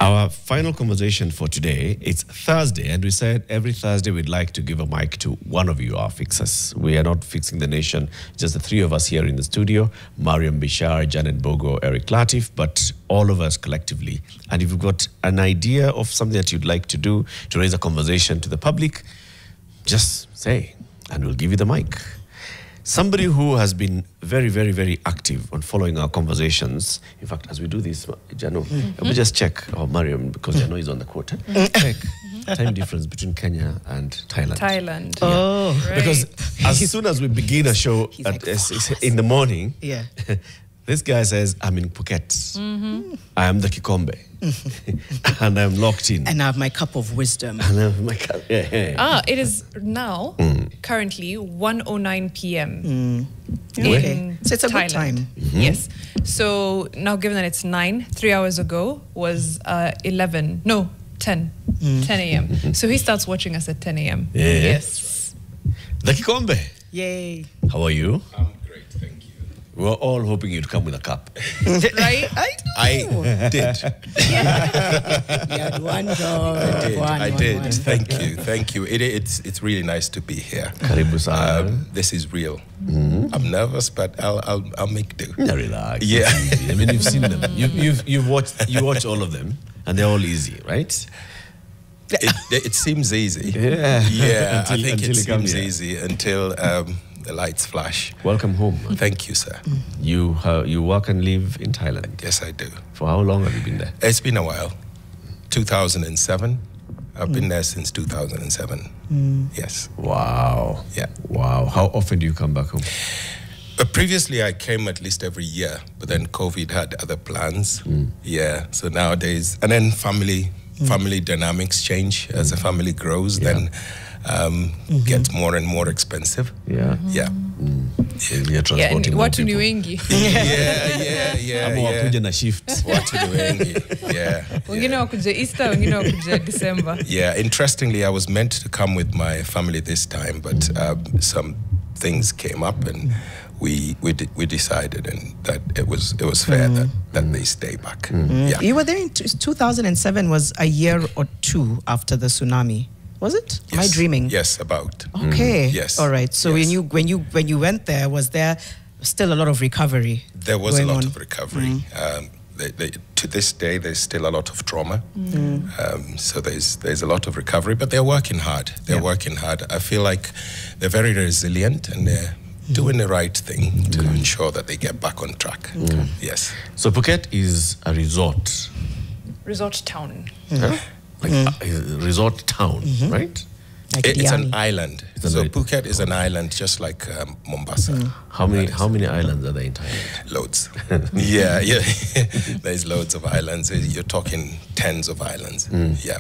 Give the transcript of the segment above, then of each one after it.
Our final conversation for today, it's Thursday, and we said every Thursday we'd like to give a mic to one of you, our fixers. We are not fixing the nation, just the three of us here in the studio, Mariam Bishar, Janet Bogo, Eric Latif, but all of us collectively. And if you've got an idea of something that you'd like to do to raise a conversation to the public, just say, and we'll give you the mic. Somebody who has been very, very, very active on following our conversations. In fact, as we do this, Jano, we just check, Mariam, because Jano is on the quote. Check time difference between Kenya and Thailand. Thailand. Yeah. Oh, because as soon as we begin a show in the morning, this guy says, I'm in Phuket. I am the Kikombe. And I'm locked in. And I have my cup of wisdom. And I have my cup, it is now, currently, 1:09 p.m. in So it's a Thailand. good time. Yes. So now, given that it's 9, 3 hours ago was 10 a.m. So he starts watching us at 10 a.m. Yes. The Kikombe. Yay. How are you? I'm great, thank you. We were all hoping you'd come with a cup. Right? I did. You had one job. I did. Thank you. It's really nice to be here. Karibu sana. This is real. I'm nervous, but I'll make do. Yeah, relax. Yeah. I mean, you've seen them. You watch all of them, and they're all easy, right? It seems easy. Yeah. I think it seems easy until the lights flash. Welcome home. Thank you, sir. You work and live in Thailand. Yes, I do. For how long have you been there? It's been a while. 2007. I've been there since 2007. Yes. Wow. Yeah. Wow. How often do you come back home? Previously, I came at least every year, but then COVID had other plans. Yeah. So nowadays, and then family dynamics change as the family grows. Then gets more and more expensive. Yeah. Yeah. You're transporting more watu ni people. wengi. Yeah. Ama wakuja na shift. Watu ni wengi. Yeah. Wengine wakuja Easter, wengine wakuja December. Yeah. Interestingly, I was meant to come with my family this time, but some things came up, and we decided, and that it was fair that they stay back. Yeah. You were there in 2007 was a year or two after the tsunami. Was it? Yes. Am I dreaming? Yes, about. Okay. Yes. All right. So yes. when you went there, was there still a lot of recovery? There was a lot on? of recovery. To this day, there's still a lot of trauma. So there's a lot of recovery, but they're working hard. They're working hard. I feel like they're very resilient, and they're doing the right thing to ensure that they get back on track. Yes. So Phuket is a resort. Resort town. Like a resort town, right? Like It's Diani. an island. So Phuket is an island, just like Mombasa. How many islands are there in Thailand? Loads. yeah. There's loads of islands. You're talking tens of islands. Yeah.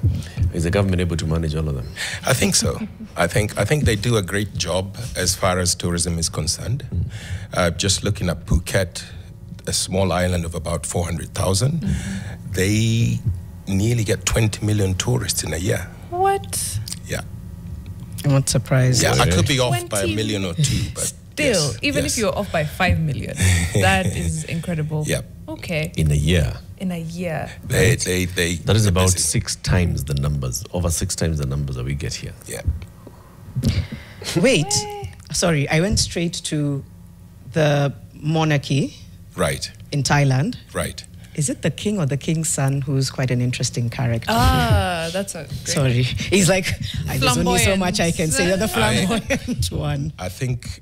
Is the government able to manage all of them? I think so. I think they do a great job as far as tourism is concerned. Just looking at Phuket, a small island of about 400,000, they nearly get 20 million tourists in a year. What? Yeah. I'm not surprised. Yeah, I could be off 20 by a million or two, but still, even if you're off by 5 million, that is incredible. Yeah. Okay. In a year. In a year. That is about 6 times the numbers, over 6 times the numbers that we get here. Yeah. Wait, sorry, I went straight to the monarchy. Right. In Thailand. Right. Is it the king or the king's son who's quite an interesting character? That's a great Sorry. He's like, there's only so much I can say. You're the flamboyant one. I think,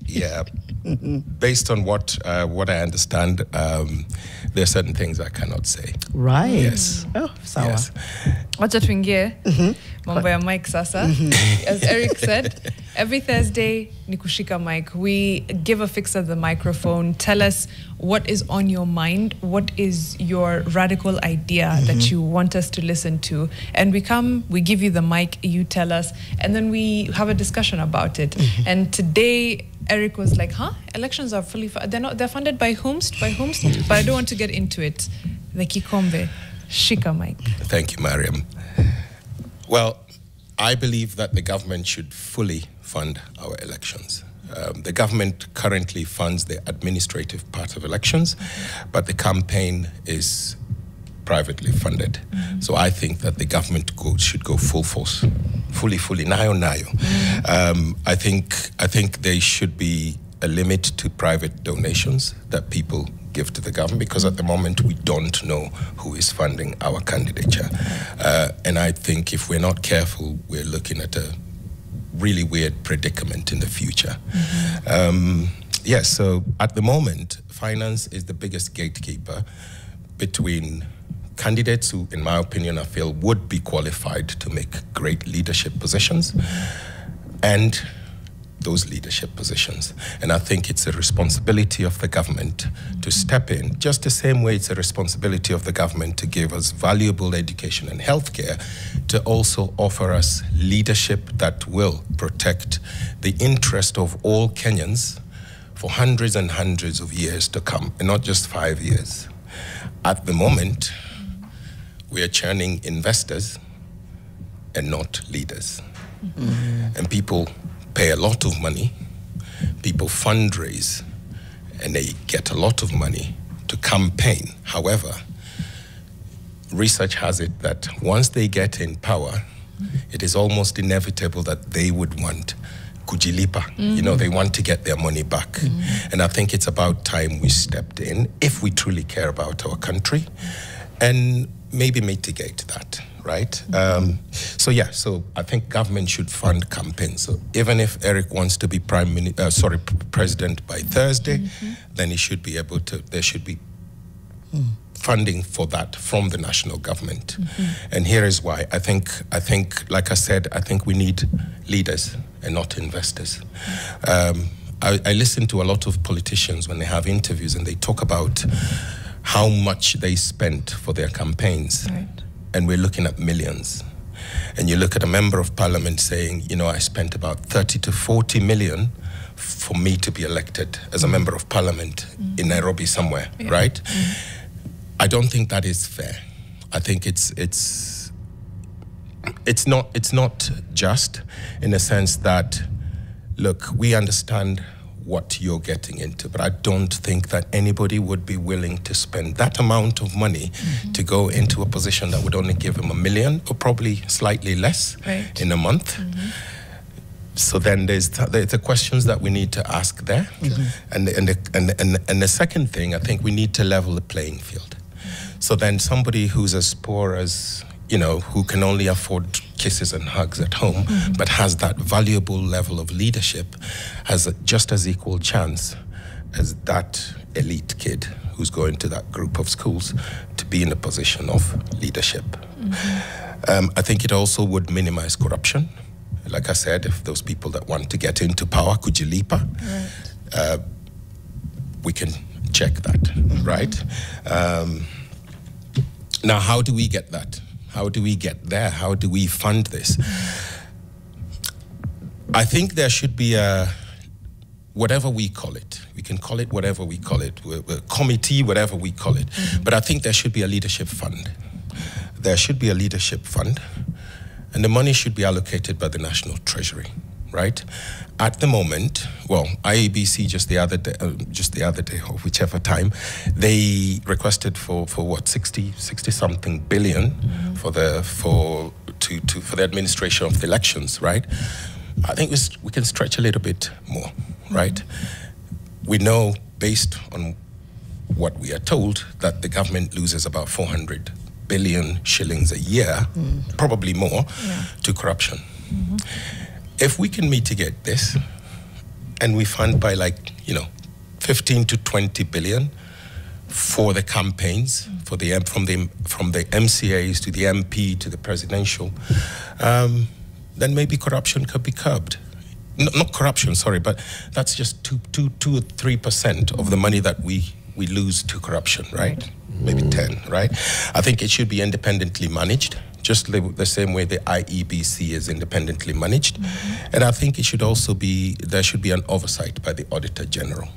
based on what I understand, there are certain things I cannot say. Right. Yes. Oh, sawa. Yes. Wacha tuingie mambo ya mic sasa. As Eric said, every Thursday ni kushika mic. We give a fixer the microphone. Tell us what is on your mind. What is your radical idea that you want us to listen to? And we give you the mic, you tell us, and then we have a discussion about it. And today, Eric was like, elections are fully they're funded by whomst? But I don't want to get into it. The Kikombe, shika mic. Thank you, Mariam. Well, I believe that the government should fully fund our elections. The government currently funds the administrative part of elections, but the campaign is privately funded. So I think that the government should go full force, fully, nayo. I think there should be a limit to private donations that people give to the government, because at the moment we don't know who is funding our candidature. And I think if we're not careful, we're looking at a really weird predicament in the future. Yes, so at the moment, finance is the biggest gatekeeper between candidates who, in my opinion, I feel would be qualified to make great leadership positions and those leadership positions. And I think it's a responsibility of the government to step in, just the same way it's a responsibility of the government to give us valuable education and healthcare, to also offer us leadership that will protect the interest of all Kenyans for hundreds and hundreds of years to come, and not just 5 years. At the moment, we are churning investors and not leaders. And people pay a lot of money, people fundraise, and they get a lot of money to campaign. However, research has it that once they get in power, it is almost inevitable that they would want kujilipa. You know, they want to get their money back. And I think it's about time we stepped in, if we truly care about our country, and maybe mitigate that, right? So I think government should fund campaigns. So even if Eric wants to be president by Thursday, then he should be able to, there should be funding for that from the national government. And here is why. I think, like I said, I think we need leaders and not investors. I listen to a lot of politicians when they have interviews and they talk about how much they spent for their campaigns. Right. And we're looking at millions. And you look at a member of parliament saying, you know, I spent about 30 to 40 million for me to be elected as a member of parliament in Nairobi somewhere, right? I don't think that is fair. I think it's not just, in a sense that, look, we understand what you're getting into, but I don't think that anybody would be willing to spend that amount of money to go into a position that would only give him $1 million or probably slightly less in a month. So then there's the questions that we need to ask there. And the second thing, I think we need to level the playing field. So then somebody who's as poor as, you know, who can only afford kisses and hugs at home, but has that valuable level of leadership, has just as equal chance as that elite kid who's going to that group of schools to be in a position of leadership. I think it also would minimize corruption. Like I said, if those people that want to get into power, kujilipa, we can check that, right? Now, how do we get that? How do we get there? How do we fund this? I think there should be a, whatever we call it, we can call it whatever we call it, a committee, whatever we call it, but I think there should be a leadership fund. There should be a leadership fund, and the money should be allocated by the National Treasury, right? At the moment, well, IEBC just the other day, or whichever time, they requested for what, 60 something billion for the administration of the elections, right? I think we can stretch a little bit more, right? We know, based on what we are told, that the government loses about 400 billion shillings a year, probably more, to corruption. If we can mitigate this, and we fund by 15 to 20 billion for the campaigns, from the MCAs to the MP to the presidential, then maybe corruption could be curbed. Not corruption, sorry, but that's just 2 or 3% of the money that we lose to corruption, right? Maybe 10, right? I think it should be independently managed, just the same way the IEBC is independently managed. And I think it should also be, there should be an oversight by the Auditor General.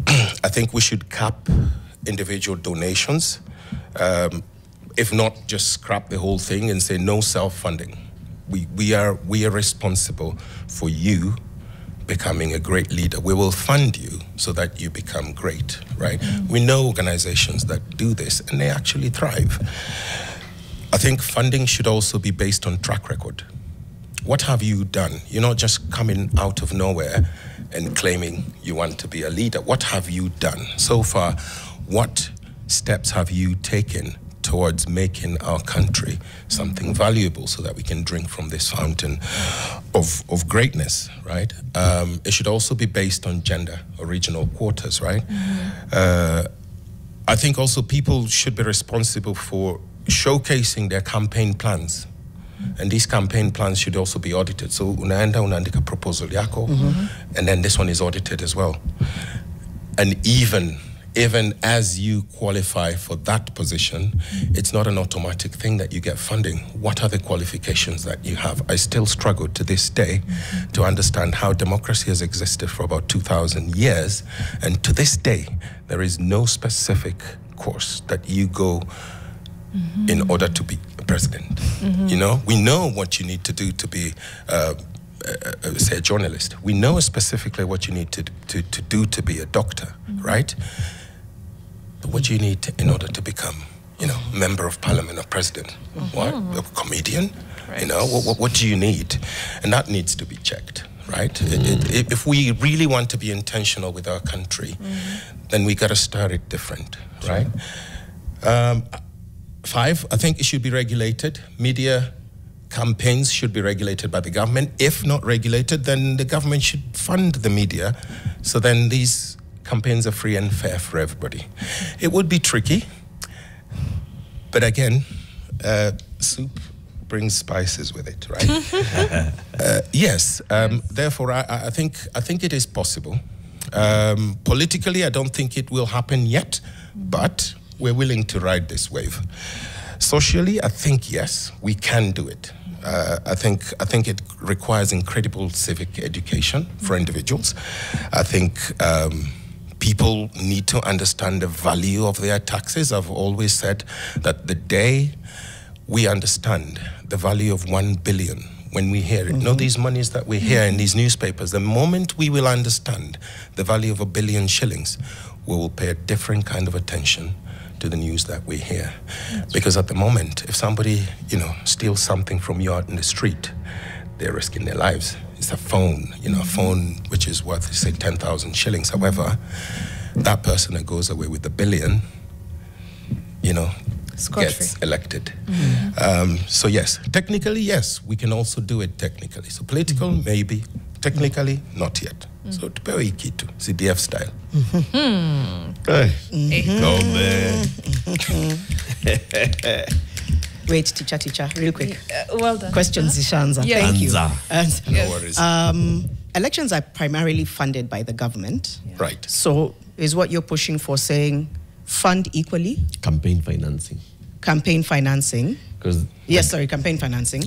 I think we should cap individual donations, if not just scrap the whole thing and say no self-funding. We are responsible for you becoming a great leader. We will fund you so that you become great, right? We know organizations that do this and they actually thrive. I think funding should also be based on track record. What have you done? You're not just coming out of nowhere and claiming you want to be a leader. What have you done so far? What steps have you taken towards making our country something valuable so that we can drink from this fountain of greatness, right? It should also be based on gender or regional quotas, right? I think also people should be responsible for showcasing their campaign plans. And these campaign plans should also be audited. So unaandika proposal yako, and then this one is audited as well. And even as you qualify for that position, it's not an automatic thing that you get funding. What are the qualifications that you have? I still struggle to this day to understand how democracy has existed for about 2,000 years. And to this day, there is no specific course that you go in order to be a president. You know, we know what you need to do to be say a journalist. We know specifically what you need to do to be a doctor, right? But what do you need in order to become, you know, member of parliament or president? What? A comedian? Right. You know, what do you need? And that needs to be checked, right? If we really want to be intentional with our country, then we got to start it different, right? 5, I think it should be regulated. Media campaigns should be regulated by the government. If not regulated, then the government should fund the media. So then these campaigns are free and fair for everybody. It would be tricky, but again, soup brings spices with it, right? Yes. Therefore, I think it is possible. Politically, I don't think it will happen yet, but we're willing to ride this wave. Socially, I think yes, we can do it. I think it requires incredible civic education for individuals. I think people need to understand the value of their taxes. I've always said that the day we understand the value of 1 billion, when we hear it, you know, these monies that we hear in these newspapers, the moment we will understand the value of 1 billion shillings, we will pay a different kind of attention to the news that we hear. Because at the moment, if somebody, you know, steals something from you out in the street, they're risking their lives. It's a phone, you know, a phone which is worth, say, 10,000 shillings. However, that person that goes away with 1 billion, you know, gets elected. So yes, technically, yes, we can also do it technically. So political, maybe. Technically, not yet. So tupewe hii kitu, CDF style. Kikombe. Wait, teacher, real quick. Well done. Questions, Ishanza. Yes. Thank you. Anza. No worries. Elections are primarily funded by the government. Right. So is what you're pushing for saying fund equally? Campaign financing. Campaign financing. Yes, sorry, campaign financing.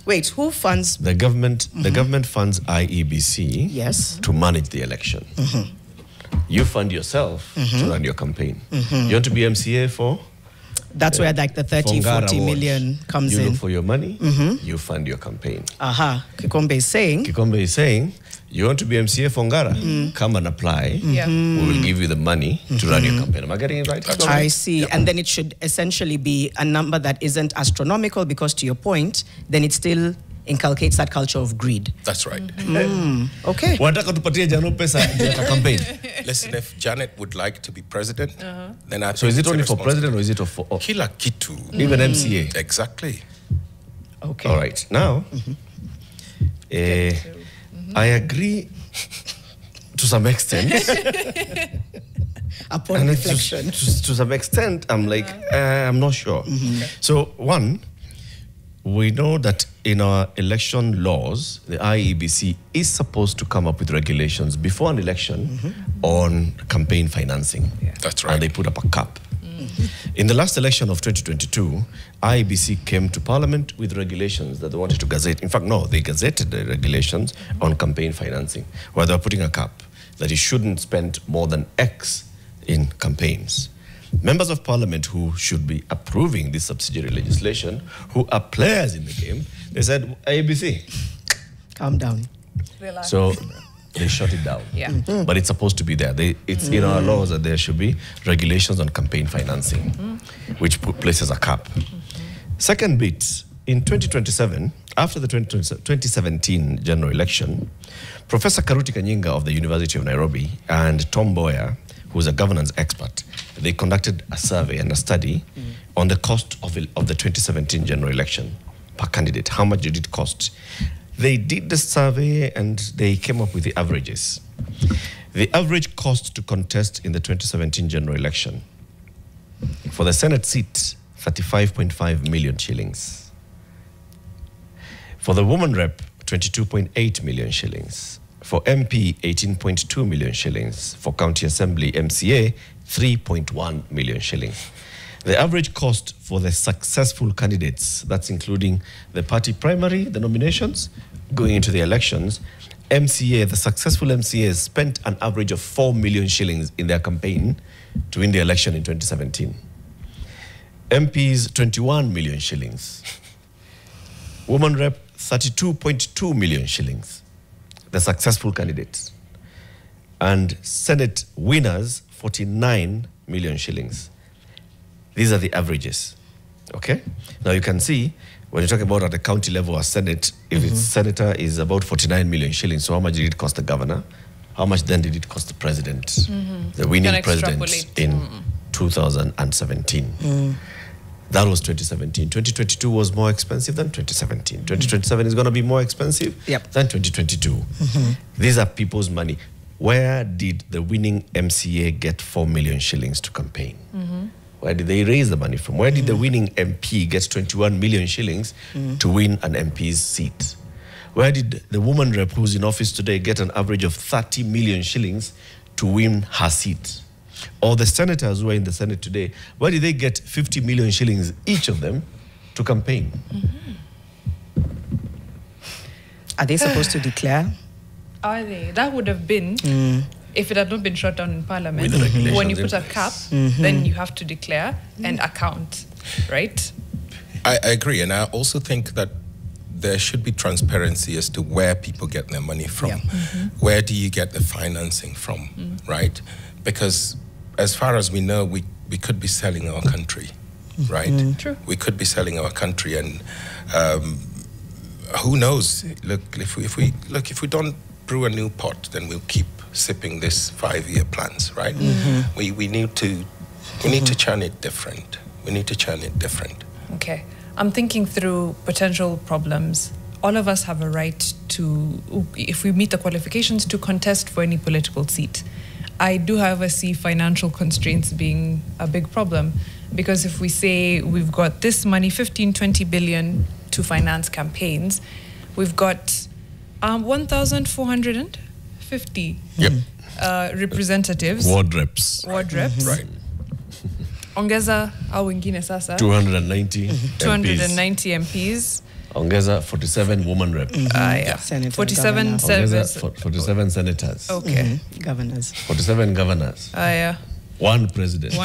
Wait, who funds? The government funds IEBC to manage the election. You fund yourself to run your campaign. You want to be MCA for? That's where like the 30, 40 million comes in. You look for your money, you fund your campaign. Kikombe is saying, you want to be MCA for Ngara? Come and apply. We will give you the money to run your campaign. Am I getting it right? That's I see. And then it should essentially be a number that isn't astronomical because, to your point, then it still inculcates that culture of greed. That's right. Okay. Wanataka tupatie Jano pesa ya campaign. Listen, if Janet would like to be president, then I think So is it it's only a for president or is it for Kila kitu. even MCA? Exactly. Okay. All right. Now, I agree to some extent. Upon reflection. To some extent, I'm like, I'm not sure. So one, we know that in our election laws, the IEBC is supposed to come up with regulations before an election on campaign financing. That's right. And they put up a cap. In the last election of 2022, IEBC came to Parliament with regulations that they wanted to gazette. In fact, no, they gazetted the regulations on campaign financing, where they were putting a cap that you shouldn't spend more than X in campaigns. Members of Parliament who should be approving this subsidiary legislation, who are players in the game, they said, IEBC, calm down. Relax. So they shut it down. Yeah. But it's supposed to be there. It's in our laws that there should be regulations on campaign financing, which places a cap. Second bit, in 2027, after the 2017 general election, Professor Karuti Kanyinga of the University of Nairobi and Tom Boyer, who's a governance expert, they conducted a survey and a study on the cost of the 2017 general election per candidate. How much did it cost? They did the survey and they came up with the averages. The average cost to contest in the 2017 general election for the Senate seat, 35.5 million shillings. For the woman rep, 22.8 million shillings. For MP, 18.2 million shillings. For County Assembly, MCA, 3.1 million shillings. The average cost for the successful candidates, that's including the party primary, the nominations, going into the elections, MCA, the successful MCAs spent an average of 4 million shillings in their campaign to win the election in 2017. MPs, 21 million shillings. Woman rep, 32.2 million shillings. The successful candidates. And Senate winners, 49 million shillings. These are the averages, okay? Now you can see, when you talk about at the county level or Senate, if its senator is about 49 million shillings, so how much did it cost the governor? How much then did it cost the president, the winning president in 2017? That was 2017. 2022 was more expensive than 2017. 2027 is going to be more expensive than 2022. These are people's money. Where did the winning MCA get 4 million shillings to campaign? Where did they raise the money from? Where did the winning MP get 21 million shillings to win an MP's seat? Where did the woman rep who's in office today get an average of 30 million shillings to win her seat? Or the senators who are in the Senate today, where did they get 50 million shillings each of them to campaign? Are they supposed to declare? Are they? That would have been, if it had not been shut down in Parliament, when you put a cap, then you have to declare and account, right? I agree, and I also think that there should be transparency as to where people get their money from. Where do you get the financing from, right? Because as far as we know, we could be selling our country, right? True. We could be selling our country, and who knows? Look, if we don't brew a new pot, then we'll keep sipping this 5-year plans, right? We need to churn it different. We need to churn it different. Okay. I'm thinking through potential problems. All of us have a right to, if we meet the qualifications, to contest for any political seat. I do, however, see financial constraints being a big problem, because if we say we've got this money, 15, 20 billion to finance campaigns, we've got 1,450 representatives. Ward reps. Right. Ongeza au wengine sasa 290 MPs. Ongeza 47 woman reps. 47 senators. 47 senators. Okay. Governors. 47 governors. One president.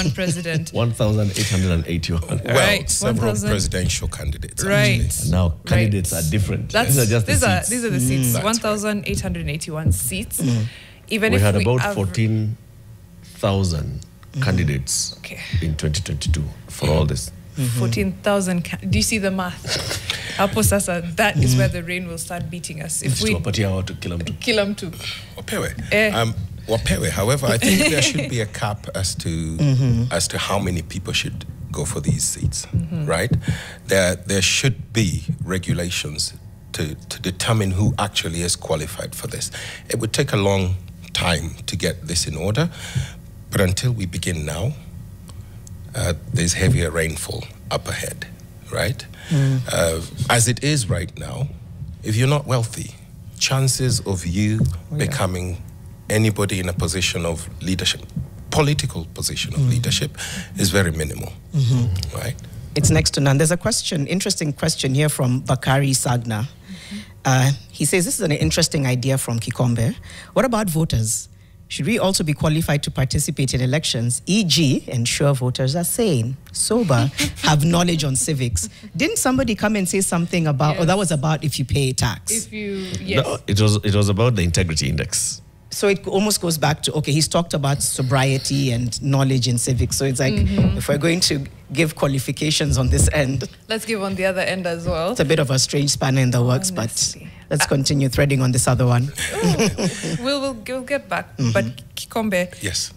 1,881. Well, several presidential candidates. Right. Actually. Now candidates are different. These are just these the are the seats. seats. 1,881 seats. Even we if had we about 14,000 candidates in 2022 for all this. 14,000. Do you see the math? Hapo sasa, that is where the rain will start beating us. If we kill them too. Wapewe. However, I think there should be a cap as to how many people should go for these seats, right? There should be regulations to determine who actually is qualified for this. It would take a long time to get this in order, but until we begin now, there's heavier rainfall up ahead, right? As it is right now, if you're not wealthy, chances of you becoming anybody in a position of leadership, political position of leadership, is very minimal, right? It's next to none. There's a question, interesting question here from Bakari Sagna. He says, this is an interesting idea from Kikombe. What about voters? should we also be qualified to participate in elections? E.g., ensure voters are sane, sober, have knowledge on civics. Didn't somebody come and say something about, or that was about if you pay tax? If you, yes. No, it was about the integrity index. So it almost goes back to, okay, he's talked about sobriety and knowledge in civics. So it's like, if we're going to give qualifications on this end, let's give on the other end as well. it's a bit of a strange spanner in the works, Honestly. but let's continue threading on this other one. We'll get back. But Kikombe, Yes.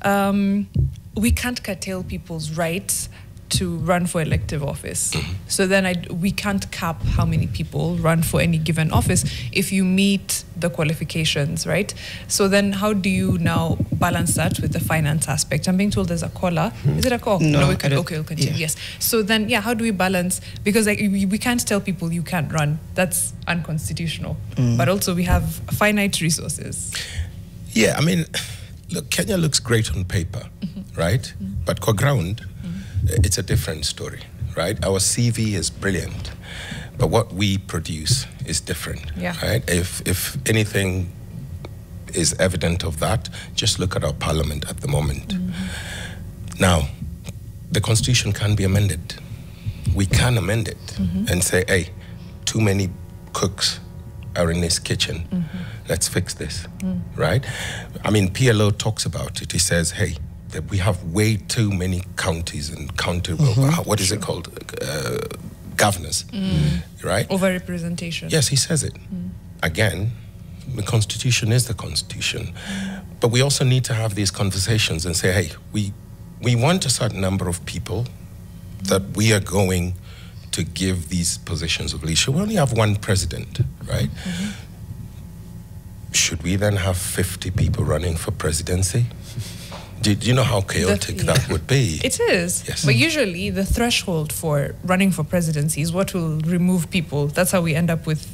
We can't curtail people's rights to run for elective office. So then we can't cap how many people run for any given office if you meet the qualifications, right? So then how do you now balance that with the finance aspect? I'm being told there's a caller. Is it a call? No, we can, okay, we'll continue. Yeah. Yes. So then, how do we balance? Because like we can't tell people you can't run. That's unconstitutional. But also we have finite resources. Yeah, I mean, look, Kenya looks great on paper, right? But core ground, it's a different story, right? Our CV is brilliant, but what we produce is different, right? If anything is evident of that, just look at our parliament at the moment. Now, the constitution can be amended. We can amend it and say, hey, too many cooks are in this kitchen. Let's fix this, right? I mean, PLO talks about it. He says, hey, that we have way too many counties and county, what is it called? Governors, right? Overrepresentation. Yes, he says it. Again, the Constitution is the Constitution. But we also need to have these conversations and say, hey, we want a certain number of people that we are going to give these positions of leadership. We only have one president, right? Should we then have 50 people running for presidency? Do you know how chaotic that would be? It is. Yes. But usually the threshold for running for presidency is what will remove people. That's how we end up with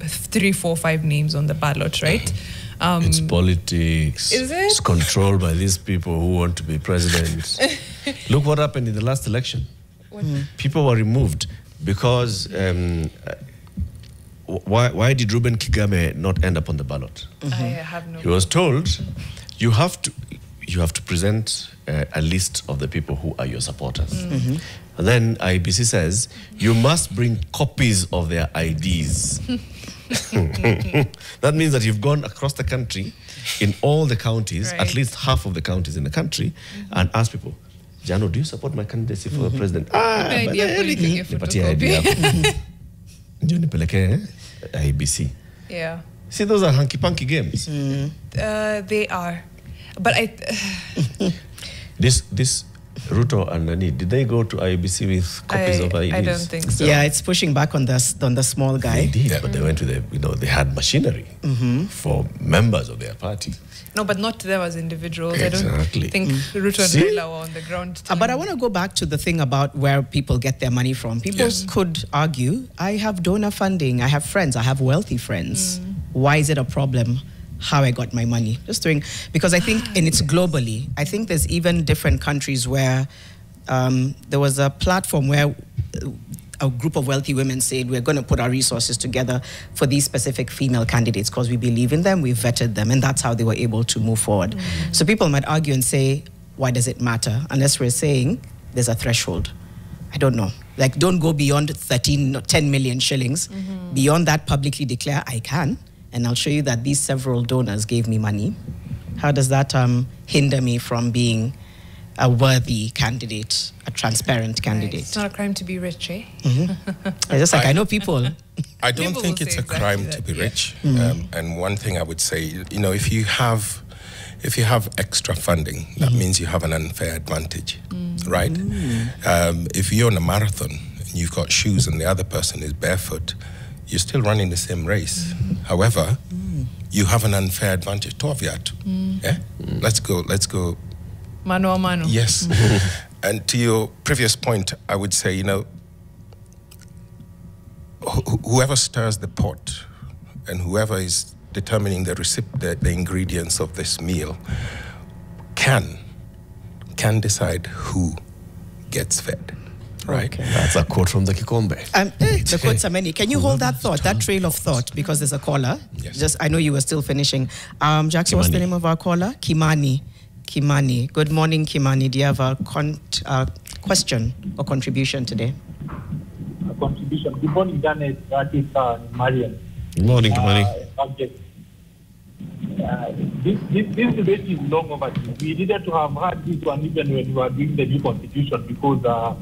3, 4, 5 names on the ballot, right? It's politics. Is it? It's controlled by these people who want to be president. Look what happened in the last election. People were removed because why did Reuben Kigame not end up on the ballot? I have no. He was told, you have to present a list of the people who are your supporters. And then IBC says, you must bring copies of their IDs. That means that you've gone across the country in all the counties, at least half of the counties in the country, and asked people, Jano, do you support my candidacy for president? IBC. Yeah. See, those are hanky-panky games. They are. But This Ruto and Nani, did they go to IBC with copies of IDs? I don't think so. Yeah, it's pushing back on the small guy. They did, but they went with they had machinery for members of their party. No, but not them as individuals. Exactly. I don't think Ruto and Raila were on the ground. But I want to go back to the thing about where people get their money from. People could argue, I have donor funding, I have friends, I have wealthy friends. Why is it a problem how I got my money? Because I think, and it's globally, I think there's even different countries where there was a platform where a group of wealthy women said, we're going to put our resources together for these specific female candidates because we believe in them, we've vetted them, and that's how they were able to move forward. So people might argue and say, why does it matter? Unless we're saying there's a threshold. I don't know. Like, don't go beyond 10 million shillings. Beyond that, publicly declare, I can, and I'll show you that these several donors gave me money. How does that hinder me from being a worthy candidate, a transparent candidate? It's not a crime to be rich, eh? It's just like, I know people. I don't think it's a crime to be rich. And one thing I would say, if you have extra funding, that means you have an unfair advantage, right? If you're on a marathon and you've got shoes and the other person is barefoot, you're still running the same race. However, you have an unfair advantage. Yeah? Let's go. Mano a mano. Yes. And to your previous point, I would say, whoever stirs the pot and whoever is determining the ingredients of this meal can decide who gets fed. right? Okay. That's a quote from the Kikombe. The quotes are many. Can you hold that thought, that trail of thought, because there's a caller? Yes. I know you were still finishing. Jackson, what's the name of our caller? Kimani. Good morning, Kimani. Do you have a question or contribution today? A contribution. Good morning, Janet. That is Mariam. Good morning, Kimani. This debate is long overdue. We needed to have had this one even when we were doing the new constitution, because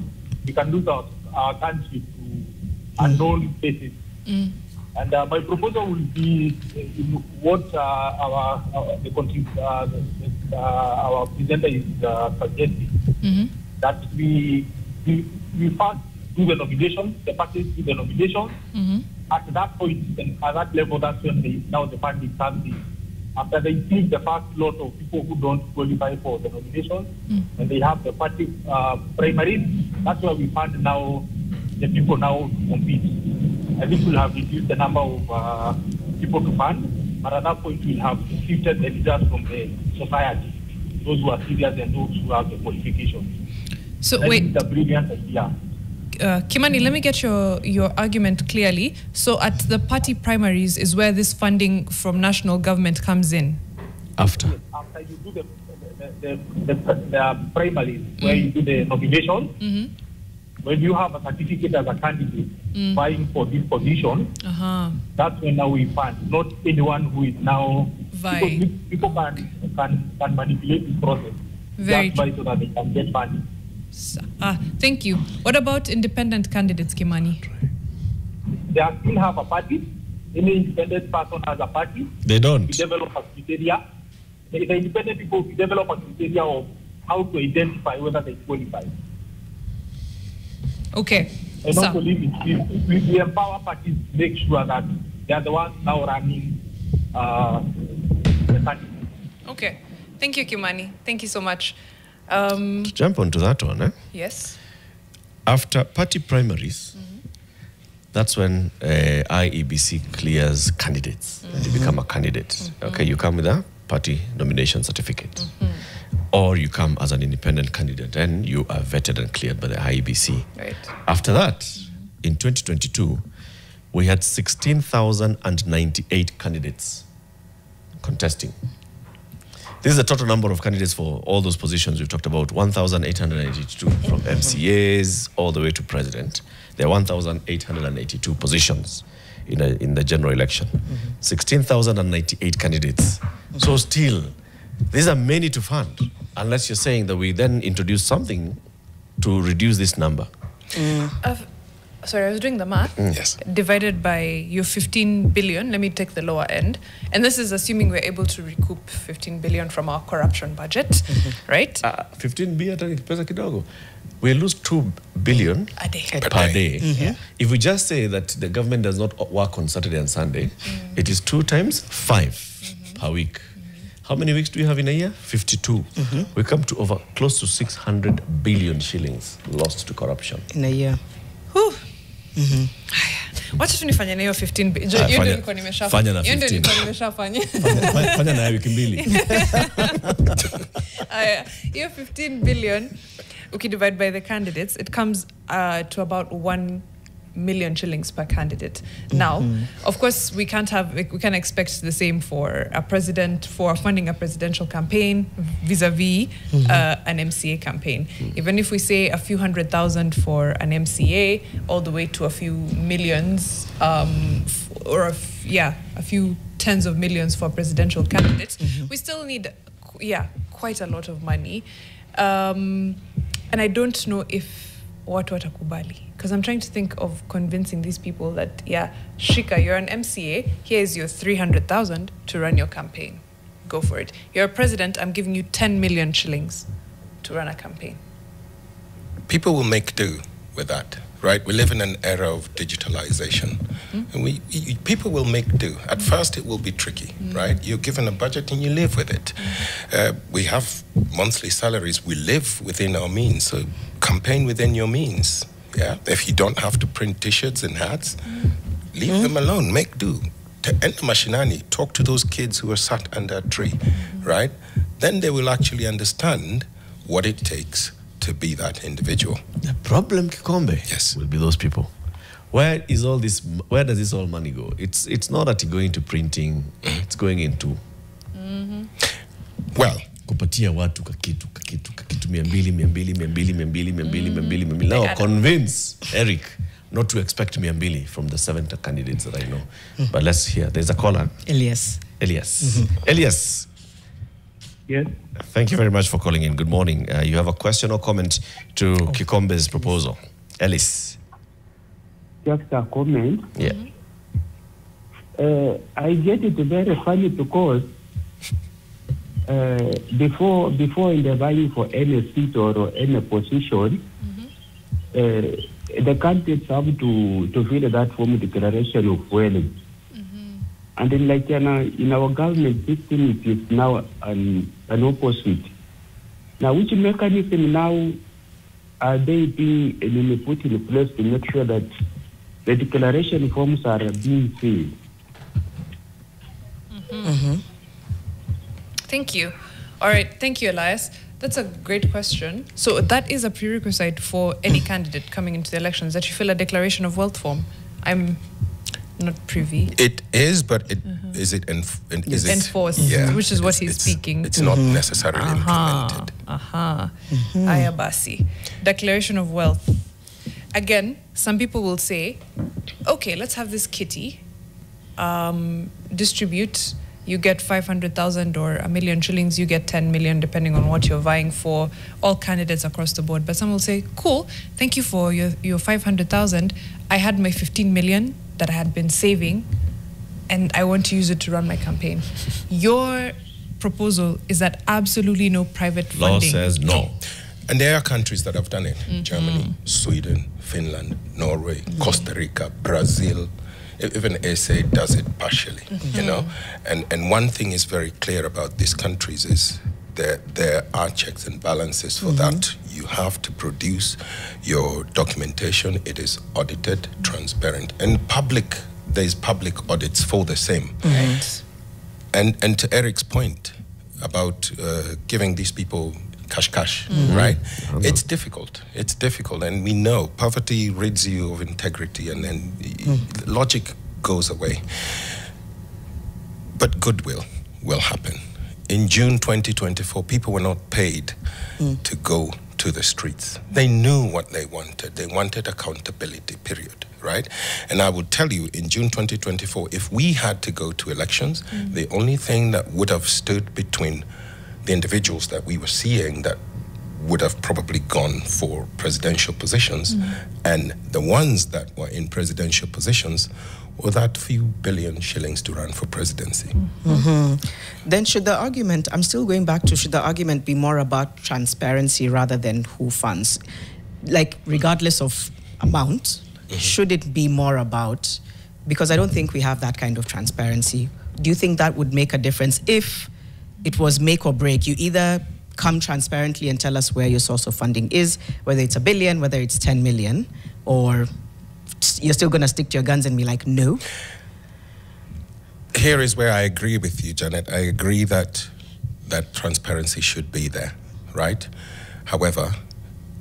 we can lose our country to unknown faces. And my proposal will be what our presenter is suggesting, that we first do the nomination, the parties do the nomination. At that point, and at that level, that's when the funding comes in. After they pick the first lot of people who don't qualify for the nomination, and they have the party primaries, that's where we fund now the people now to compete. I think we'll have reduced the number of people to fund, but at that point we'll have shifted the leaders from the society, those who are serious and those who have the qualifications. So wait, it's a brilliant idea. Kimani, let me get your argument clearly. So at the party primaries is where this funding from national government comes in? After you do the primaries, where you do the nomination, when you have a certificate as a candidate vying for this position, that's when now we fund, not anyone who is now vying. People can manipulate this process. That's why so that they can get funding. Thank you. What about independent candidates, Kimani? They still have a party. Any independent person has a party. They don't. We develop a criteria. The independent people develop a criteria of how to identify whether they qualify. Okay. And also we empower parties to make sure that they are the ones now running the party. Okay. Thank you, Kimani. Thank you so much. To jump onto that one, Yes. After party primaries, that's when IEBC clears candidates and you become a candidate. Okay, you come with a party nomination certificate. Or you come as an independent candidate and you are vetted and cleared by the IEBC. Right. After that, in 2022, we had 16,098 candidates contesting. This is the total number of candidates for all those positions we've talked about, 1,882 from MCAs all the way to president. There are 1,882 positions in the general election. 16,098 candidates. So still, these are many to fund, unless you're saying that we then introduce something to reduce this number. Sorry, I was doing the math. Yes. Divided by your 15 billion, let me take the lower end. And this is assuming we're able to recoup 15 billion from our corruption budget, right? 15 billion pesa kidogo. We lose 2 billion a day. Per day. If we just say that the government does not work on Saturday and Sunday, it is 2 times 5 per week. How many weeks do we have in a year? 52. We come to over close to 600 billion shillings lost to corruption. In a year. Whew. Wacha tu nifanye na hiyo 15 billion. Hiyo ndio nilikuwa nimeshafanya. Fanya na 15. Hiyo ndio nilikuwa nimeshafanya. Fanya na wiki mbili. Hiyo 15 billion divide by the candidates, it comes to about 1 million shillings per candidate. Now, of course, we can't expect the same for a president, for funding a presidential campaign vis-a-vis an MCA campaign. Even if we say a few 100,000 for an MCA, all the way to a few millions, or a few tens of millions for presidential candidates, we still need, quite a lot of money. And I don't know if watu watakubali. Because I'm trying to think of convincing these people that, Shika, you're an MCA, here's your 300,000 to run your campaign. Go for it. You're a president, I'm giving you 10 million shillings to run a campaign. People will make do with that, right? We live in an era of digitalization. And people will make do. At first, it will be tricky, right? You're given a budget and you live with it. We have monthly salaries. We live within our means. So campaign within your means. Yeah, if you don't have to print T-shirts and hats, leave them alone. Make do. Enter mashinani. Talk to those kids who are sat under a tree, right? Then they will actually understand what it takes to be that individual. The problem, Kikombe, yes, will be those people. Where does this all money go? It's not that going to printing, it's going into well, kupatia watu kakitu 200. Now convince Eric not to expect 200 from the 7 candidates that I know. But let's hear. There's a caller. Elias. Elias. Yes. Thank you very much for calling in. Good morning. You have a question or comment to Kikombe's proposal? Ellis. Just a comment. Yeah. I get it very funny because before in the vying for any seat or any position, the candidates have to fill that form declaration of wealth. And then, like in our government system, it is now an opposite. Now, which mechanism now are they being put in place to make sure that the declaration forms are being filled? Thank you. All right. Thank you, Elias. That's a great question. So that is a prerequisite for any candidate coming into the elections, that you fill a declaration of wealth form. I'm not privy. It is, but is it enforced? Yeah, which is what he's speaking. It's not necessarily implemented. Ayabasi. Declaration of wealth. Again, some people will say, okay, let's have this kitty. Distribute. You get 500,000 or 1 million shillings, you get 10 million, depending on what you're vying for, all candidates across the board. But some will say, cool, thank you for your 500,000. I had my 15 million that I had been saving, and I want to use it to run my campaign. Your proposal is that absolutely no private funding. Law says no. And there are countries that have done it. Germany, Sweden, Finland, Norway, Costa Rica, Brazil. Even SA does it partially, you know. And one thing is very clear about these countries is there are checks and balances for that. You have to produce your documentation. It is audited, transparent, and there's public audits for the same. Right. And to Eric's point about giving these people cash, right? It's difficult. It's difficult, and we know poverty rids you of integrity, and then logic goes away. But goodwill will happen. In June 2024, people were not paid to go to the streets. They knew what they wanted. They wanted accountability, period, right? And I would tell you, in June 2024, if we had to go to elections, the only thing that would have stood between the individuals that we were seeing that would have probably gone for presidential positions and the ones that were in presidential positions were that few billion shillings to run for presidency. Then should the argument, I'm still going back to, should the argument be more about transparency rather than who funds? Like, regardless of amount, should it be more about, because I don't think we have that kind of transparency. Do you think that would make a difference if it was make or break? You either come transparently and tell us where your source of funding is, whether it's 1 billion, whether it's 10 million, or you're still going to stick to your guns and be like, no? Here is where I agree with you, Janet. I agree that transparency should be there, right? However,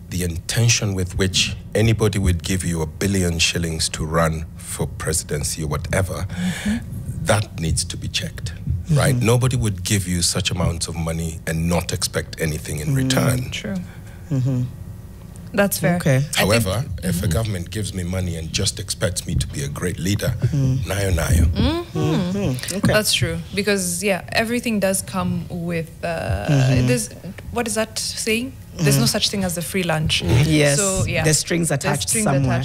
the intention with which anybody would give you 1 billion shillings to run for presidency or whatever, that needs to be checked. Right? Nobody would give you such amounts of money and not expect anything in return. True. That's fair. Okay. However, if a government gives me money and just expects me to be a great leader, nayo. Okay. That's true. Because, yeah, everything does come with, what is that saying? There's no such thing as a free lunch. Yes. So, yeah. There's strings attached somewhere.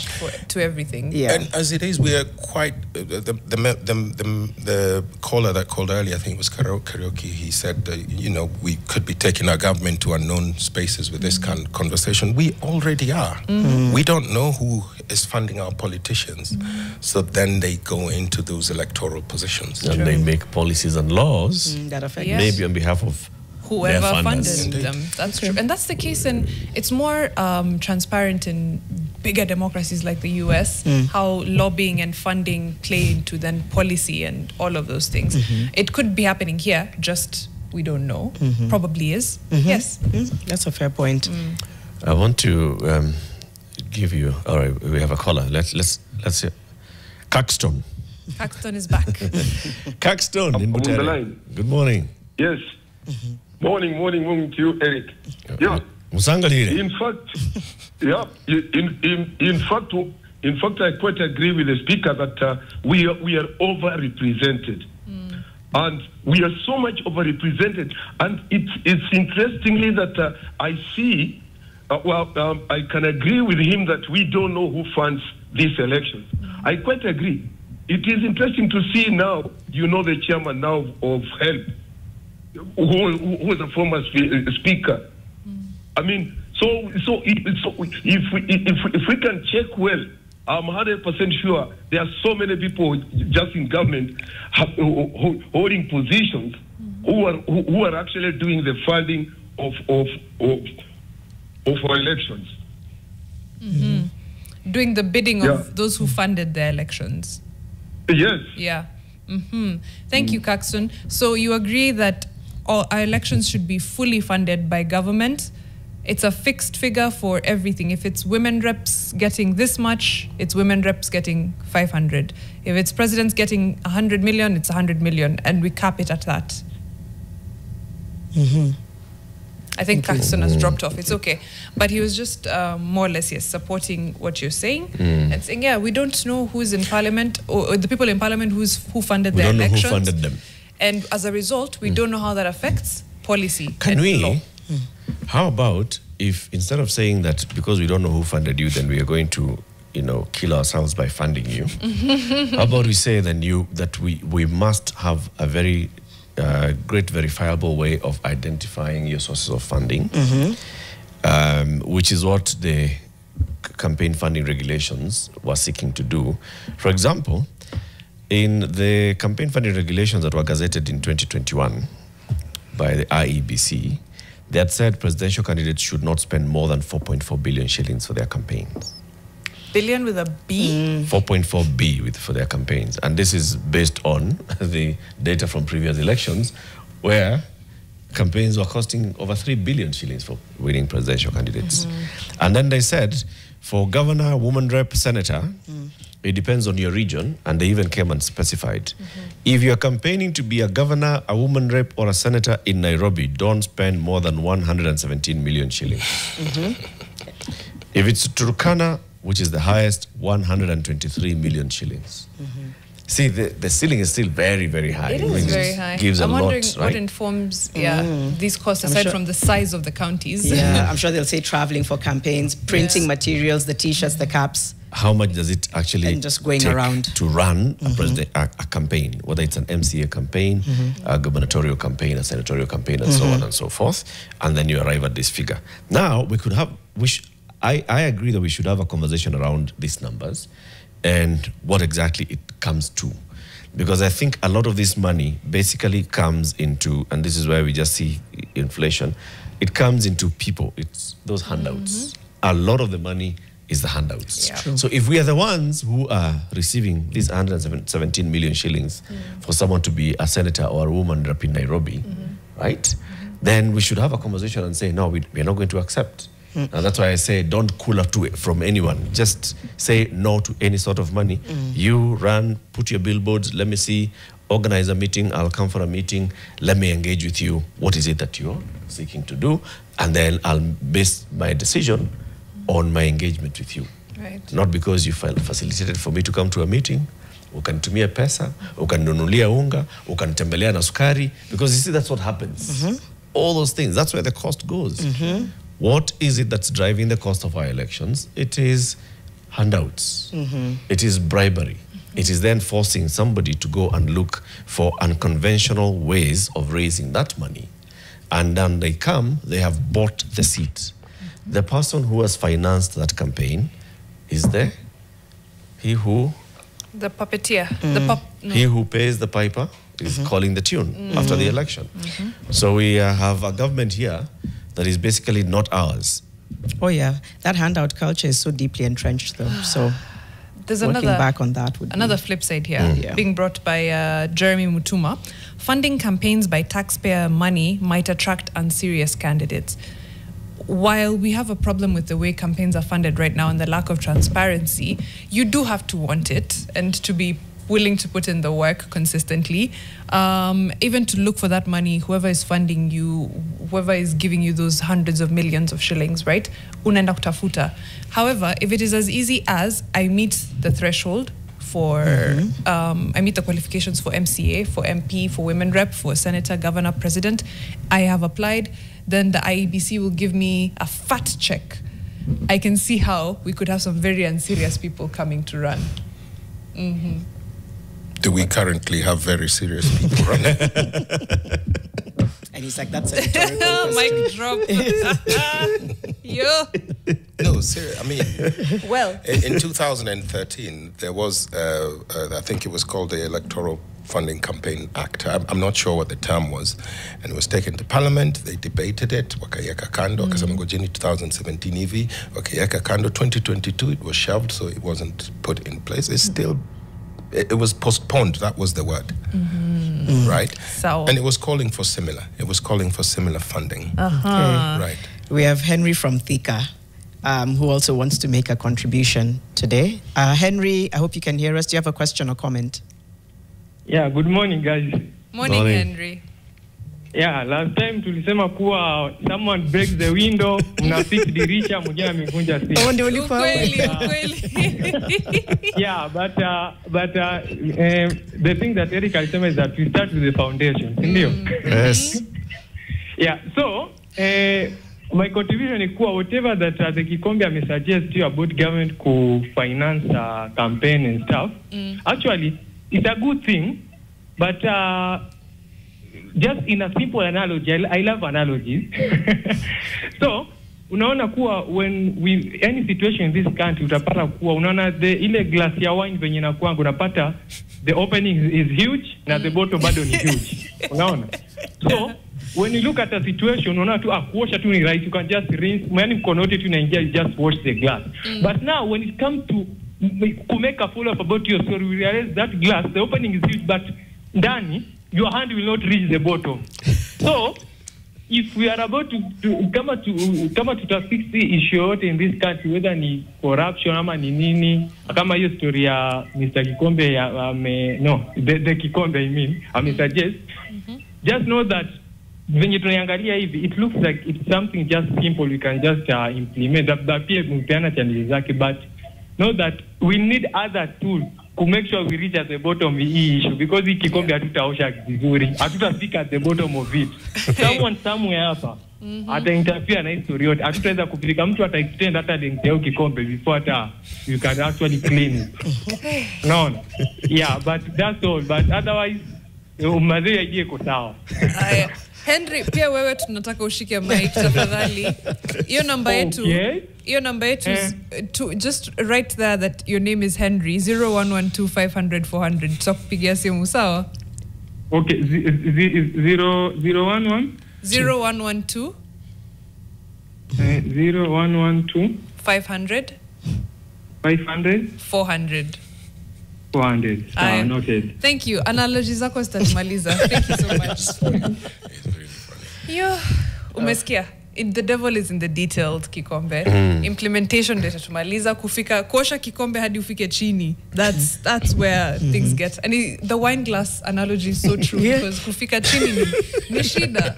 To everything. Yeah. And as it is, we are quite, the caller that called earlier, I think it was Karaoke, he said, we could be taking our government to unknown spaces with this kind of conversation. We already are. We don't know who is funding our politicians. So then they go into those electoral positions. And they make policies and laws That affect maybe on behalf of whoever their funded funders. them. That's true. And that's the case, and it's more transparent in bigger democracies like the US, how lobbying and funding play into then policy and all of those things. It could be happening here, just we don't know. Probably is. Yes. That's a fair point. I want to give you. All right, we have a caller. Let's see. Caxton. Caxton is back. Caxton in the Butere. line. Good morning. Yes. Morning to you, Eric. Yeah. Musangalire. In fact, yeah. In fact, I quite agree with the speaker that we are overrepresented, and we are so much overrepresented. And it's interestingly that I see. I can agree with him that we don't know who funds these elections. I quite agree. It is interesting to see now. You know the chairman now of HELP, who was a former speaker. I mean, so if we can check well, I'm 100% sure there are so many people just in government holding positions who are actually doing the funding of our elections. Doing the bidding of those who funded the elections. Yes. Yeah. Thank you, Caxton. So you agree that all our elections should be fully funded by government? It's a fixed figure for everything. If it's women reps getting this much, it's women reps getting 500. If it's presidents getting 100 million, it's 100 million, and we cap it at that. I think Caxton has dropped off. It's okay. But he was just more or less, yes, supporting what you're saying and saying, yeah, we don't know who's in parliament or the people in parliament who funded the elections. We don't know who funded them. And as a result, we don't know how that affects policy. Can we? Law. How about if instead of saying that because we don't know who funded you, then we are going to, kill ourselves by funding you? How about we say then that we must have a very great verifiable way of identifying your sources of funding, which is what the campaign funding regulations were seeking to do. For example, in the campaign funding regulations that were gazetted in 2021 by the IEBC, they had said presidential candidates should not spend more than 4.4 billion shillings for their campaigns. Billion with a B? 4.4 B for their campaigns. And this is based on the data from previous elections where campaigns were costing over 3 billion shillings for winning presidential candidates. And then they said, for governor, woman rep, senator, it depends on your region, and they even came and specified. If you're campaigning to be a governor, a woman rep, or a senator in Nairobi, don't spend more than 117 million shillings. If it's Turkana, which is the highest, 123 million shillings. See, the ceiling is still very, very high. It is very high. Gives I'm a wondering lot, what right? informs these costs, aside from the size of the counties. Yeah, I'm sure they'll say traveling for campaigns, printing materials, the T-shirts, the caps. How much does it actually and just going take around to run a campaign, whether it's an MCA campaign, a gubernatorial campaign, a senatorial campaign, and so on and so forth, and then you arrive at this figure. Now, we could have, I agree that we should have a conversation around these numbers and what exactly it comes to. Because I think a lot of this money basically comes into, and this is where we just see inflation, it comes into people. It's those handouts. A lot of the money is the handouts. Yeah. So if we are the ones who are receiving these 117 million shillings for someone to be a senator or a woman rep in Nairobi, right? Then we should have a conversation and say, no, we're not going to accept. And that's why I say don't cool up to it from anyone. Just say no to any sort of money. You run, put your billboards, let me see, organize a meeting, I'll come for a meeting, let me engage with you. What is it that you're seeking to do? And then I'll base my decision on my engagement with you. Right. Not because you facilitated for me to come to a meeting, ukanitumia pesa, ukaninunulia unga, ukanitembelea na sukari, because you see that's what happens. All those things, that's where the cost goes. What is it that's driving the cost of our elections? It is handouts. It is bribery. It is then forcing somebody to go and look for unconventional ways of raising that money. And then they come, they have bought the seat. The person who has financed that campaign is there. He who... The puppeteer. He who pays the piper is calling the tune after the election. So we have a government here that is basically not ours. Oh yeah, that handout culture is so deeply entrenched though. So there's working another back on that would another be... flip side here, being brought by Jeremy Mutuma. Funding campaigns by taxpayer money might attract unserious candidates. while we have a problem with the way campaigns are funded right now and the lack of transparency, you do have to want it and to be willing to put in the work consistently, even to look for that money, whoever is funding you, whoever is giving you those hundreds of millions of shillings, right? Unaenda kutafuta. However, if it is as easy as I meet the threshold for, I meet the qualifications for MCA, for MP, for women rep, for senator, governor, president, I have applied, then the IEBC will give me a fat check. I can see how we could have some very unserious people coming to run. Do we currently have very serious people running? And he's like, that's a rhetorical Mic drop. Yo. No, seriously. I mean, well, in 2013, there was, I think it was called the Electoral Funding Campaign Act. I'm not sure what the term was. And it was taken to Parliament. They debated it. Wakayeka kando. Kasema ngojeni 2017 hivi. Wakayeka kando. 2022, it was shelved, so it wasn't put in place. It's still... It was postponed, that was the word, right? So. And it was calling for similar. It was calling for similar funding. Okay. Right. We have Henry from Thika, who also wants to make a contribution today. Henry, I hope you can hear us. Do you have a question or comment? Yeah, good morning, guys. Morning, Henry. Yeah, last time tulisema kuwa someone breaks the window, mnafix dirisha, mwingine amevunja simu. Oh, ndio ulikuwa Ukweli. Yeah, but the thing that Eric alisema is that we start with the foundation, ndio? Yes. Yeah, so my contribution is kuwa whatever that the Kikombe may suggest to you about government to finance campaign and stuff, actually, it's a good thing, but just in a simple analogy, I love analogies. So, unaona kuwa when we any situation in this country utapata kuwa unaona ile glass ya wine venye na kwangu unapata the opening is huge na the bottom bado ni huge. Unaona? So, when you look at a situation unaona tu kuosha tu ni right, you can just rinse, yani mkono wote tu unaingia, you just wash the glass. But now when it comes to make a follow up about your story, we realize that glass, the opening is huge, but ndani your hand will not reach the bottom. So, if we are about to fix the issue in this country, whether ni corruption ama ni nini, kama hiyo story ya Mr. Kikombe the Kikombe I mean, suggest, just know that when you tunaangalia hivi, it looks like it's something just simple we can just implement. That pia mpeana challenge zake, but know that we need other tools to make sure we reach at the bottom of the issue, because hii Kikombe hatutaosha vizuri, hatutafika at the bottom of it. Someone somewhere hapa ata-interfere na history yote, hatutaweza kupilika, mtu ata-extend hata length ya Kikombe before hata you can actually clean it. No. Yeah, but that's all. But otherwise, mazee yaje iko sawa. Henry, pia wewe tunataka ushike mic tafadhali. Hiyo namba yetu. Your number is just write there that your name is Henry, 0112 500 400. Tutakupigia simu sawa? Okay, 0112 0112 500 400. Noted. Thank you. Analogy zako zitamaliza. Thank you so much. Yo, umesikia? The devil is in the details, Kikombe. Implementation data tumaliza kufika kosha Kikombe hadi ufike chini. That's where things get. And the wine glass analogy is so true because kufika chini ni shida.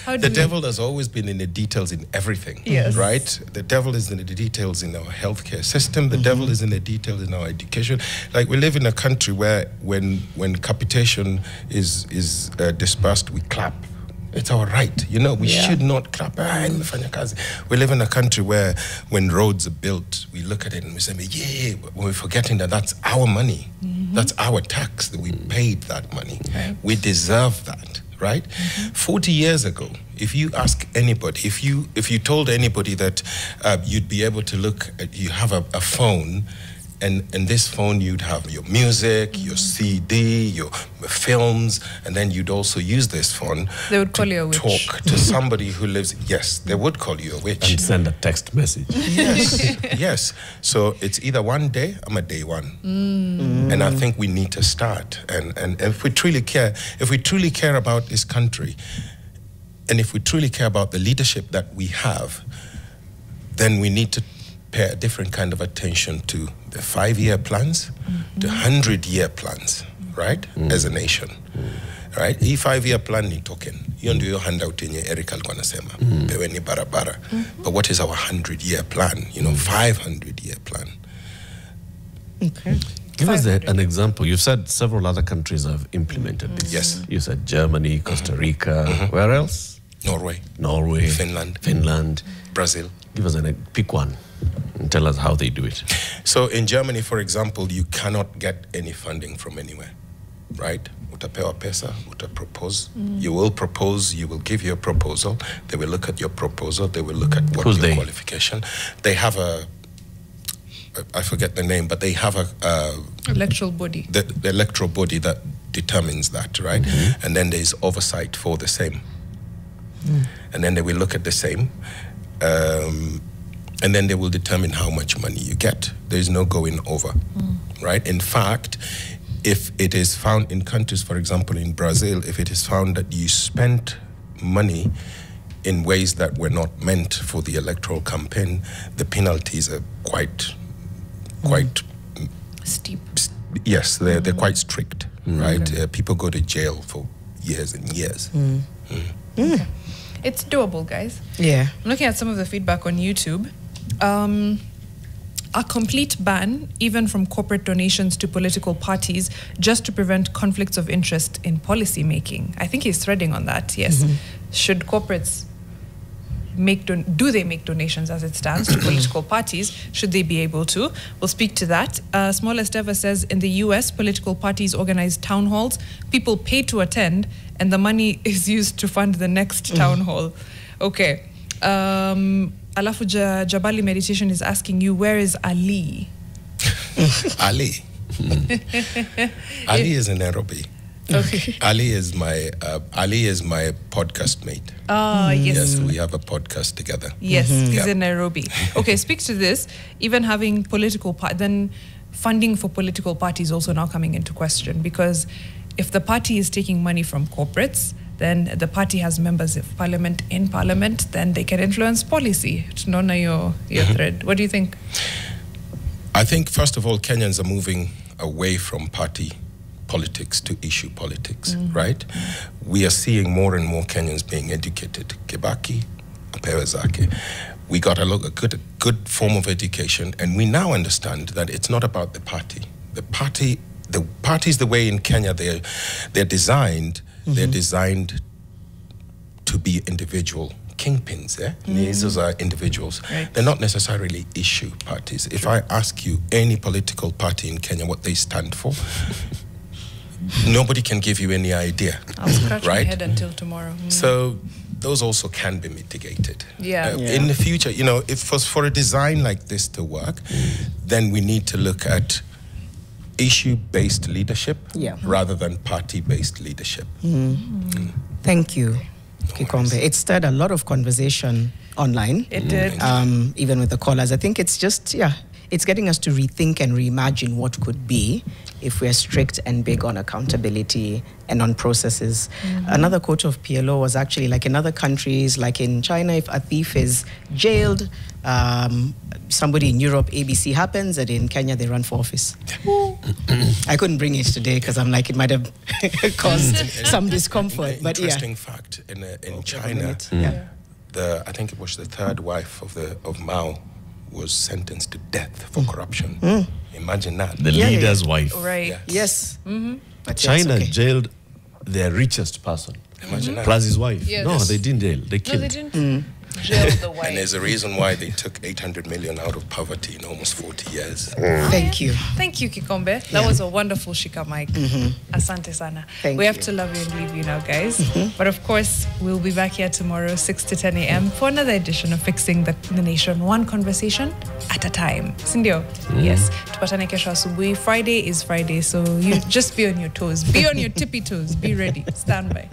The devil has always been in the details in everything, right? The devil is in the details in our healthcare system. The devil is in the details in our education. Like, we live in a country where when capitation is dispersed, we clap. It's our right, we should not clap. We live in a country where when roads are built, we look at it and we say, yeah, but we're forgetting that that's our money. That's our tax, that we paid that money. Right. We deserve that, right? 40 years ago, if you ask anybody, if you told anybody that you'd be able to look at, you have a phone, and this phone you'd have your music, your CD, your films, and then you'd also use this phone. They would call you a witch. Talk to somebody who lives. Yes, they would call you a witch. And send a text message. Yes, yes. So it's either one day, I'm a day one, and I think we need to start. And if we truly care about this country, And if we truly care about the leadership that we have, then we need to pay a different kind of attention to the 5-year plans, the 100-year plans, right? As a nation, right? Hii 5-year plan ni token. Hiyo ndio handout yenye Eric alikuwa anasema. Pewe ni barabara. But what is our 100-year plan? 500-year plan. Okay. Give us an example. You've said several other countries have implemented this. Yes. You said Germany, Costa Rica. Where else? Norway. Finland. Brazil. Give us pick one and tell us how they do it. So in Germany, for example, you cannot get any funding from anywhere, right? Utapewa pesa, utapropose. You will propose, you will give your proposal. They will look at your proposal. They will look at what your qualification. They have I forget the name, but they have electoral body. The electoral body that determines that, right? And then there's oversight for the same. And then they will look at the same. And then they will determine how much money you get. There's no going over, right? In fact, if it is found in countries, for example, in Brazil, if it is found that you spent money in ways that were not meant for the electoral campaign, the penalties are quite steep. Yes, they're quite strict, right? People go to jail for years and years. Okay. It's doable, guys. Yeah. I'm looking at some of the feedback on YouTube. A complete ban, even from corporate donations to political parties, just to prevent conflicts of interest in policy making. I think he's threading on that, yes. Should corporates do they make donations as it stands to political parties? Should they be able to? We'll speak to that. Smallest Ever says, in the US, political parties organize town halls. People pay to attend, and the money is used to fund the next town hall. Okay. Alafu Jabali Meditation is asking you, where is Ali? Ali? Ali is in Nairobi. Okay. Ali is my podcast mate. Yes. Yes, we have a podcast together. Yes, he's in Nairobi. Okay, speak to this. Even having then funding for political parties also now coming into question, because if the party is taking money from corporates, then the party has members of parliament in parliament, then they can influence policy. Tunaona your thread. What do you think? I think, first of all, Kenyans are moving away from party politics to issue politics, right? We are seeing more and more Kenyans being educated. Kibaki, apewe zake. We got a good form of education, and we now understand that it's not about the party. The parties, the way in Kenya they're designed, they're designed to be individual kingpins. Those are individuals. Right. They're not necessarily issue parties. If I ask you any political party in Kenya what they stand for, nobody can give you any idea. I'll scratch my head until tomorrow. So those also can be mitigated. In the future, if for a design like this to work, then we need to look at issue-based leadership rather than party-based leadership. Thank you, Kikombe. It stirred a lot of conversation online. It did. Even with the callers. I think it's just, it's getting us to rethink and reimagine what could be if we're strict and big on accountability and on processes. Another quote of PLO was actually, like in other countries, like in China, if a thief is jailed, somebody in Europe, ABC happens, and in Kenya, they run for office. I couldn't bring it today because I'm like, it might have caused some discomfort. But interesting fact, in China, I think it was the third wife of Mao was sentenced to death for corruption. Imagine that. The leader's wife. Right. Yes. But China jailed their richest person. Imagine that. Plus his wife. Yes. No, they didn't jail. They killed. No, they didn't. Jail the wife. And there's a reason why they took 800 million out of poverty in almost 40 years. Thank you. Thank you, Kikombe. That was a wonderful Shika Mike. Asante sana. We have to love you and leave you now, guys. But of course, we'll be back here tomorrow, 6 to 10 a.m. for another edition of Fixing the Nation, one conversation at a time. Sindio? Yes. Tupatane kesho asubuhi. Friday is Friday, so you just be on your toes. Be on your tippy toes. Be ready. Stand by.